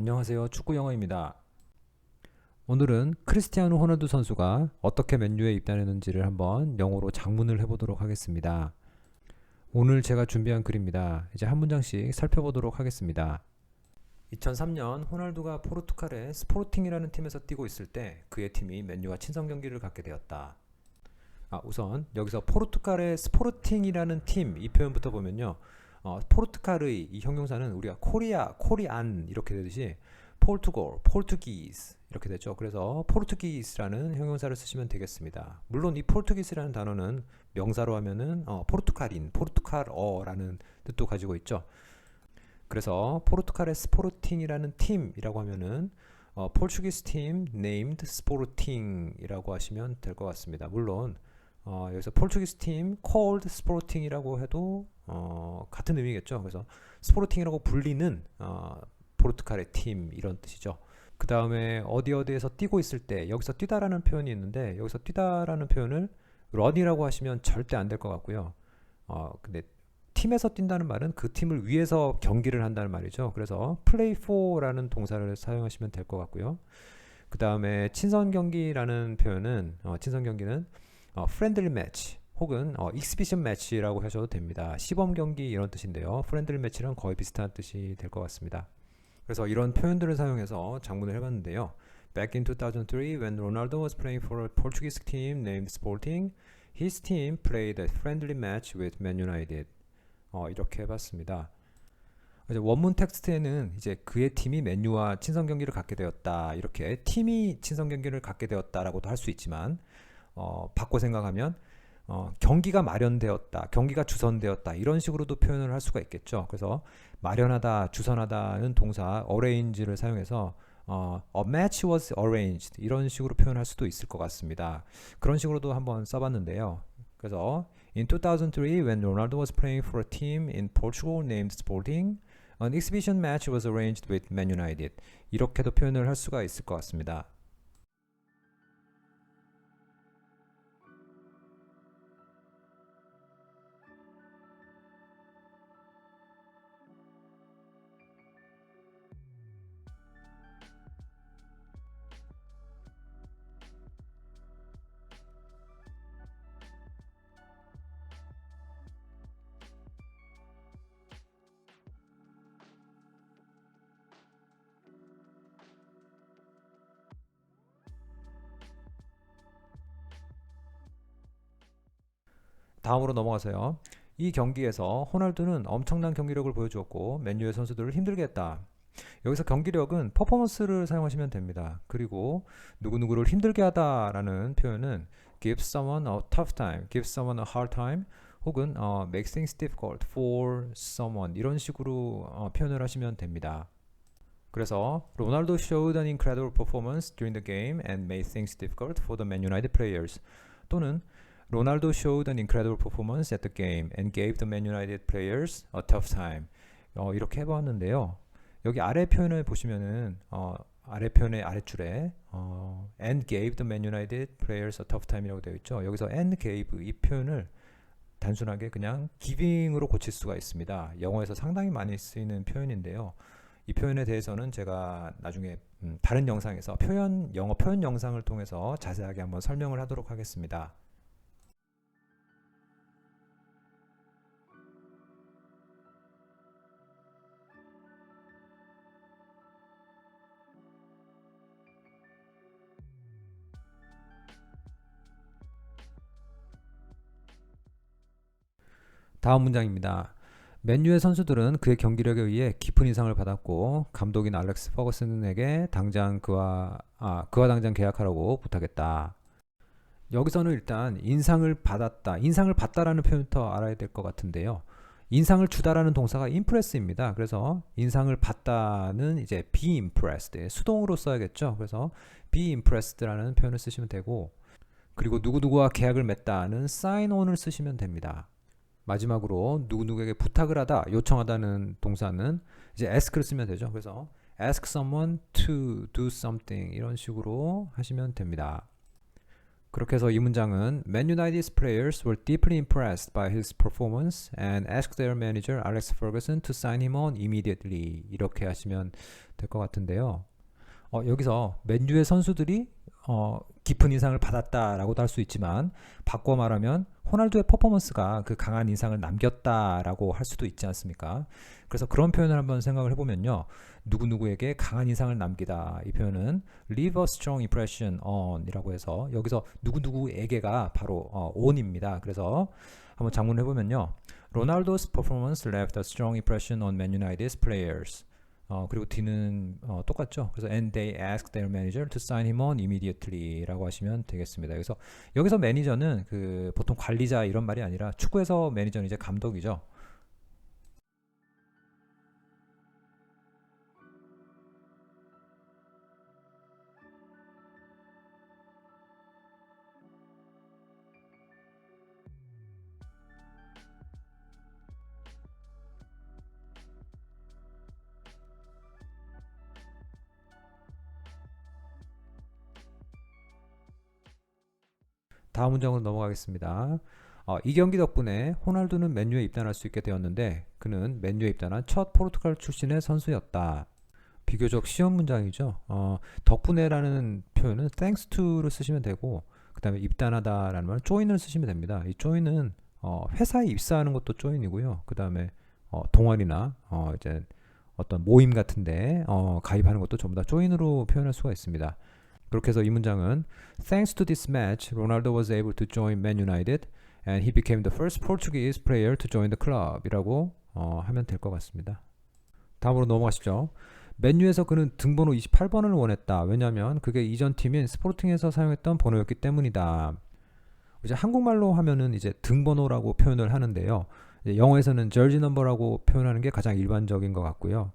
안녕하세요. 축구 영어입니다. 오늘은 크리스티아노 호날두 선수가 어떻게 맨유에 입단했는지를 한번 영어로 작문을 해보도록 하겠습니다. 오늘 제가 준비한 글입니다. 이제 한 문장씩 살펴보도록 하겠습니다. 2003년 호날두가 포르투갈의 스포르팅이라는 팀에서 뛰고 있을 때 그의 팀이 맨유와 친선 경기를 갖게 되었다. 우선 여기서 포르투갈의 스포르팅이라는 팀 이 표현부터 보면요. 포르투갈의 이 형용사는 우리가 코리아, 코리안 이렇게 되듯이 포르투갈, 포르투기스 이렇게 되죠. 그래서 포르투기스라는 형용사를 쓰시면 되겠습니다. 물론 이 포르투기스라는 단어는 명사로 하면은 포르투갈인, 포르투갈어라는 뜻도 가지고 있죠. 그래서 포르투갈의 스포르팅이라는 팀이라고 하면은 포르투기스 팀 named 스포르팅이라고 하시면 될 것 같습니다. 물론 여기서 포르투기스 팀 called 스포르팅이라고 해도 같은 의미겠죠. 그래서 스포르팅이라고 불리는 포르투갈의 팀 이런 뜻이죠. 그 다음에 어디에서 뛰고 있을 때 여기서 뛰다라는 표현이 있는데 여기서 뛰다라는 표현을 run이라고 하시면 절대 안 될 것 같고요. 근데 팀에서 뛴다는 말은 그 팀을 위해서 경기를 한다는 말이죠. 그래서 play for라는 동사를 사용하시면 될 것 같고요. 그 다음에 친선 경기라는 표현은 친선 경기는 friendly match 혹은 exhibition match라고 하셔도 됩니다. 시범 경기 이런 뜻인데요. friendly match랑 거의 비슷한 뜻이 될 것 같습니다. 그래서 이런 표현들을 사용해서 작문을 해봤는데요. Back in 2003, when Ronaldo was playing for a Portuguese team named Sporting, his team played a friendly match with Man United. 이렇게 해봤습니다. 이제 원문 텍스트에는 이제 그의 팀이 맨유와 친선 경기를 갖게 되었다. 이렇게 팀이 친선 경기를 갖게 되었다라고도 할 수 있지만 바꿔 생각하면 경기가 마련되었다, 경기가 주선되었다 이런 식으로도 표현을 할 수가 있겠죠. 그래서 마련하다, 주선하다는 동사 arrange를 사용해서 a match was arranged 이런 식으로 표현할 수도 있을 것 같습니다. 그런 식으로도 한번 써봤는데요. 그래서 In 2003, when Ronaldo was playing for a team in Portugal named Sporting, an exhibition match was arranged with Man United. 이렇게도 표현을 할 수가 있을 것 같습니다. 다음으로 넘어가서요. 이 경기에서 호날두는 엄청난 경기력을 보여주었고 맨유의 선수들을 힘들게 했다. 여기서 경기력은 퍼포먼스를 사용하시면 됩니다. 그리고 누구누구를 힘들게 하다라는 표현은 give someone a tough time, give someone a hard time 혹은 make things difficult for someone 이런 식으로 표현을 하시면 됩니다. 그래서 Ronaldo showed an incredible performance during the game and made things difficult for the Man United players 또는 Ronaldo showed an incredible performance at the game and gave the Man United players a tough time. 이렇게 해보았는데요. 여기 아래 표현을 보시면은 아래 표현의 아래줄에 and gave the Man United players a tough time이라고 되어 있죠. 여기서 and gave 이 표현을 단순하게 그냥 giving으로 고칠 수가 있습니다. 영어에서 상당히 많이 쓰이는 표현인데요. 이 표현에 대해서는 제가 나중에 다른 영상에서 영어 표현 영상을 통해서 자세하게 한번 설명을 하도록 하겠습니다. 다음 문장입니다. 맨유의 선수들은 그의 경기력에 의해 깊은 인상을 받았고 감독인 알렉스 퍼거슨에게 그와 당장 계약하라고 부탁했다. 여기서는 일단 인상을 받았다, 인상을 받다라는 표현부터 알아야 될 것 같은데요. 인상을 주다라는 동사가 impress입니다. 그래서 인상을 받다는 이제 be impressed 수동으로 써야겠죠. 그래서 be impressed라는 표현을 쓰시면 되고 그리고 누구누구와 계약을 맺다는 sign on을 쓰시면 됩니다. 마지막으로 누구누구에게 부탁을 하다, 요청하다는 동사는 이제 ask를 쓰면 되죠. 그래서 ask someone to do something 이런 식으로 하시면 됩니다. 그렇게 해서 이 문장은 Man United's players were deeply impressed by his performance and asked their manager Alex Ferguson to sign him on immediately. 이렇게 하시면 될 것 같은데요. 여기서 맨유의 선수들이 깊은 인상을 받았다라고도 할 수 있지만 바꿔 말하면 호날두의 퍼포먼스가 그 강한 인상을 남겼다라고 할 수도 있지 않습니까? 그래서 그런 표현을 한번 생각을 해보면요. 누구누구에게 강한 인상을 남기다. 이 표현은 leave a strong impression on 이라고 해서 여기서 누구누구에게가 바로 on입니다. 그래서 한번 작문을 해보면요. Ronaldo's performance left a strong impression on Man United's players. 그리고 뒤는 똑같죠. 그래서 and they asked their manager to sign him on immediately 라고 하시면 되겠습니다. 그래서 여기서 매니저는 그 보통 관리자 이런 말이 아니라 축구에서 매니저는 이제 감독이죠. 다음 문장으로 넘어가겠습니다. 이 경기 덕분에 호날두는 맨유에 입단할 수 있게 되었는데 그는 맨유에 입단한 첫 포르투갈 출신의 선수였다. 비교적 쉬운 문장이죠. 덕분에라는 표현은 thanks to를 쓰시면 되고 그 다음에 입단하다라는 말은 join을 쓰시면 됩니다. 이 join은 회사에 입사하는 것도 join이고요. 그 다음에 동아리나 이제 어떤 모임 같은데 가입하는 것도 전부 다 join으로 표현할 수가 있습니다. 그렇게 해서 이 문장은 Thanks to this match, Ronaldo was able to join Man United and he became the first Portuguese player to join the club 이라고 하면 될 것 같습니다. 다음으로 넘어가시죠. 맨유에서 그는 등번호 28번을 원했다. 왜냐하면 그게 이전 팀인 스포팅에서 사용했던 번호였기 때문이다. 이제 한국말로 하면은 이제 등번호라고 표현을 하는데요. 영어에서는 jersey number라고 표현하는 게 가장 일반적인 것 같고요.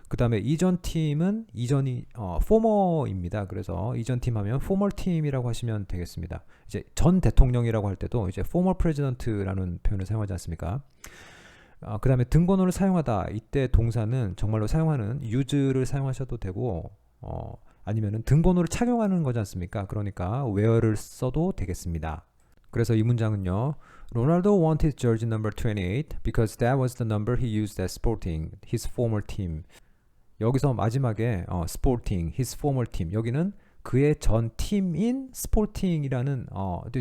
그 다음에 이전 팀은 이전이 former입니다. 그래서 이전 팀 하면 former team이라고 하시면 되겠습니다. 이제 전 대통령이라고 할 때도 이제 former president라는 표현을 사용하지 않습니까? 그 다음에 등번호를 사용하다. 이때 동사는 정말로 사용하는 use를 사용하셔도 되고 아니면은 등번호를 착용하는 거지 않습니까? 그러니까 wear를 써도 되겠습니다. 그래서 이 문장은요. Ronaldo wanted jersey number 28 because that was the number he used at Sporting, his former team. 여기서 마지막에 Sporting, his former team. 여기는 그의 전 팀인 Sporting이라는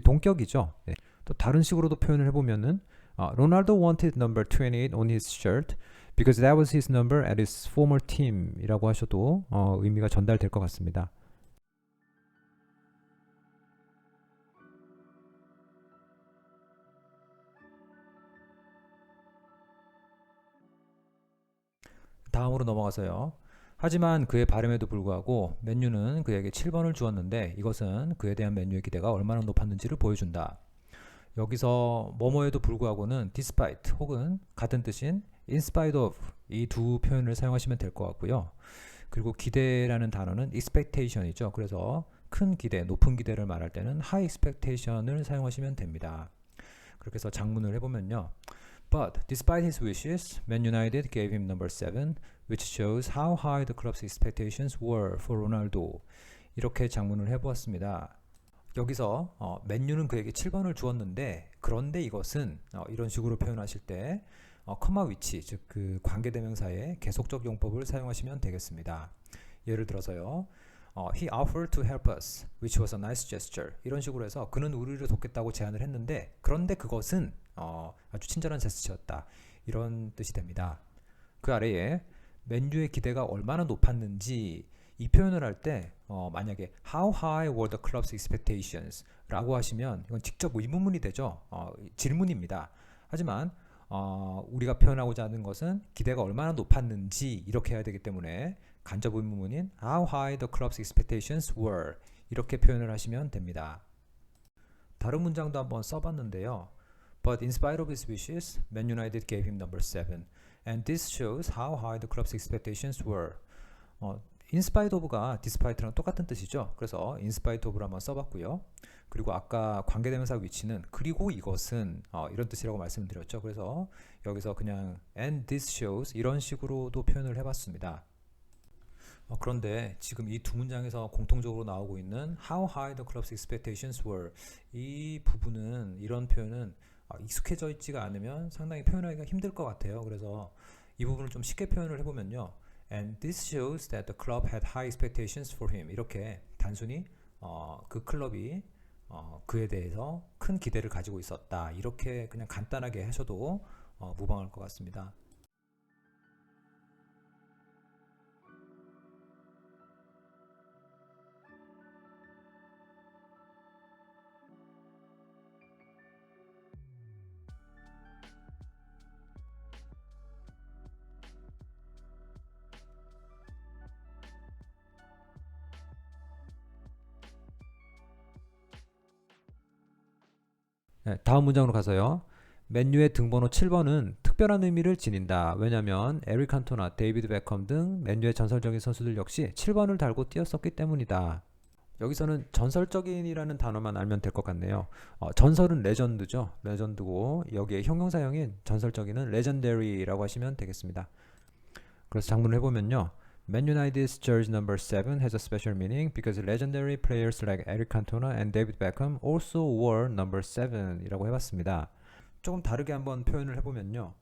동격이죠. 네. 또 다른 식으로도 표현을 해보면은 Ronaldo wanted number 28 on his shirt because that was his number at his former team이라고 하셔도 의미가 전달될 것 같습니다. 다음으로 넘어가서요. 하지만 그의 바람에도 불구하고 맨유는 그에게 7번을 주었는데 이것은 그에 대한 맨유의 기대가 얼마나 높았는지를 보여준다. 여기서 뭐뭐에도 불구하고는 despite 혹은 같은 뜻인 in spite of 이 두 표현을 사용하시면 될 것 같고요. 그리고 기대라는 단어는 expectation이죠. 그래서 큰 기대, 높은 기대를 말할 때는 high expectation을 사용하시면 됩니다. 그렇게 해서 작문을 해보면요. But despite his wishes, Man United gave him number 7, which shows how high the club's expectations were for Ronaldo. 이렇게 작문을 해보았습니다. 여기서 맨유는 그에게 7번을 주었는데 그런데 이것은 이런 식으로 표현하실 때 커마 위치, 즉 그 관계대명사의 계속적 용법을 사용하시면 되겠습니다. 예를 들어서요. He offered to help us, which was a nice gesture. 이런 식으로 해서 그는 우리를 돕겠다고 제안을 했는데 그런데 그것은 아주 친절한 제스처였다. 이런 뜻이 됩니다. 그 아래에 맨유의 기대가 얼마나 높았는지 이 표현을 할 때 만약에 How high were the club's expectations? 라고 하시면 이건 직접 의문문이 되죠. 질문입니다. 하지만 우리가 표현하고자 하는 것은 기대가 얼마나 높았는지 이렇게 해야 되기 때문에 간접 의문문인 How high the club's expectations were 이렇게 표현을 하시면 됩니다. 다른 문장도 한번 써봤는데요. But in spite of his wishes, Man United gave him number 7 and this shows how high the club's expectations were. in spite of가 despite랑 똑같은 뜻이죠. 그래서 in spite of를 한번 써봤고요. 그리고 아까 관계대명사 위치는 그리고 이것은 이런 뜻이라고 말씀을 드렸죠. 그래서 여기서 그냥 and this shows 이런 식으로도 표현을 해봤습니다. 그런데 지금 이 두 문장에서 공통적으로 나오고 있는 How high the club's expectations were, 이 부분은, 이런 표현은 익숙해져 있지가 않으면 상당히 표현하기가 힘들 것 같아요. 그래서 이 부분을 좀 쉽게 표현을 해보면요, And this shows that the club had high expectations for him, 이렇게 단순히 그 클럽이 그에 대해서 큰 기대를 가지고 있었다, 이렇게 그냥 간단하게 하셔도 무방할 것 같습니다. 네, 다음 문장으로 가서요. 맨유의 등번호 7번은 특별한 의미를 지닌다. 왜냐하면 에릭 칸토나, 데이비드 베컴 등 맨유의 전설적인 선수들 역시 7번을 달고 뛰었었기 때문이다. 여기서는 전설적인이라는 단어만 알면 될 것 같네요. 전설은 레전드죠. 레전드고 여기에 형용사형인 전설적인은 legendary라고 하시면 되겠습니다. 그래서 장문을 해보면요. Man United's jersey number 7 has a special meaning because legendary players like Eric Cantona and David Beckham also wore number 7 이라고 해봤습니다. 조금 다르게 한번 표현을 해보면요.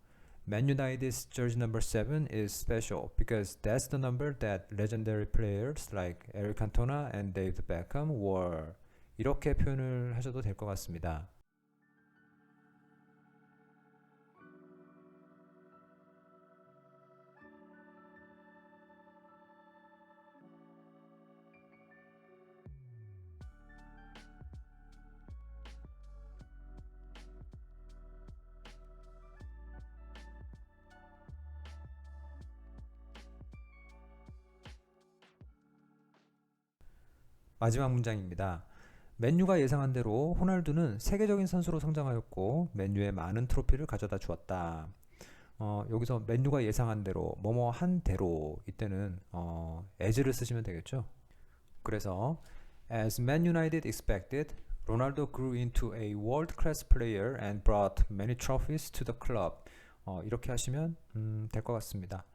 Man United's jersey number 7 is special because that's the number that legendary players like Eric Cantona and David Beckham wore. 이렇게 표현을 하셔도 될 것 같습니다. 마지막 문장입니다. 맨유가 예상한 대로 호날두는 세계적인 선수로 성장하였고 맨유에 많은 트로피를 가져다 주었다. 여기서 맨유가 예상한 대로, 뭐뭐 한 대로, 이때는 as를 쓰시면 되겠죠. 그래서 As Man United expected, Ronaldo grew into a world-class player and brought many trophies to the club. 이렇게 하시면 될 것 같습니다.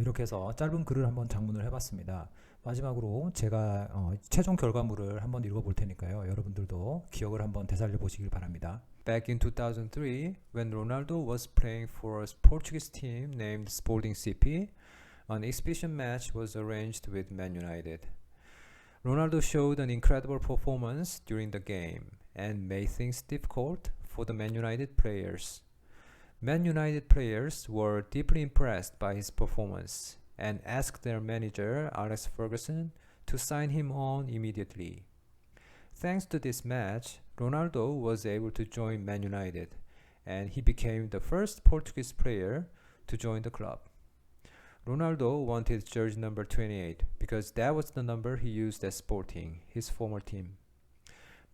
이렇게 해서 짧은 글을 한번 장문을 해봤습니다. 마지막으로 제가 최종 결과물을 한번 읽어볼 테니까요. 여러분들도 기억을 한번 되살려 보시길 바랍니다. Back in 2003, when Ronaldo was playing for a Portuguese team named Sporting CP, an exhibition match was arranged with Man United. Ronaldo showed an incredible performance during the game and made things difficult for the Man United players. Man United players were deeply impressed by his performance and asked their manager, Alex Ferguson, to sign him on immediately. Thanks to this match, Ronaldo was able to join Man United, and he became the first Portuguese player to join the club. Ronaldo wanted jersey number 28 because that was the number he used at Sporting, his former team.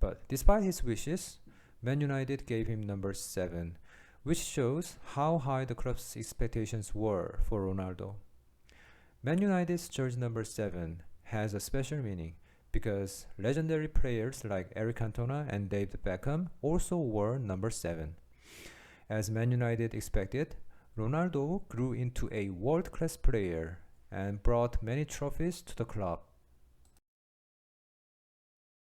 But despite his wishes, Man United gave him number 7, which shows how high the club's expectations were for Ronaldo. Man United's jersey number 7 has a special meaning because legendary players like Eric Cantona and David Beckham also wore number 7. As Man United expected, Ronaldo grew into a world-class player and brought many trophies to the club.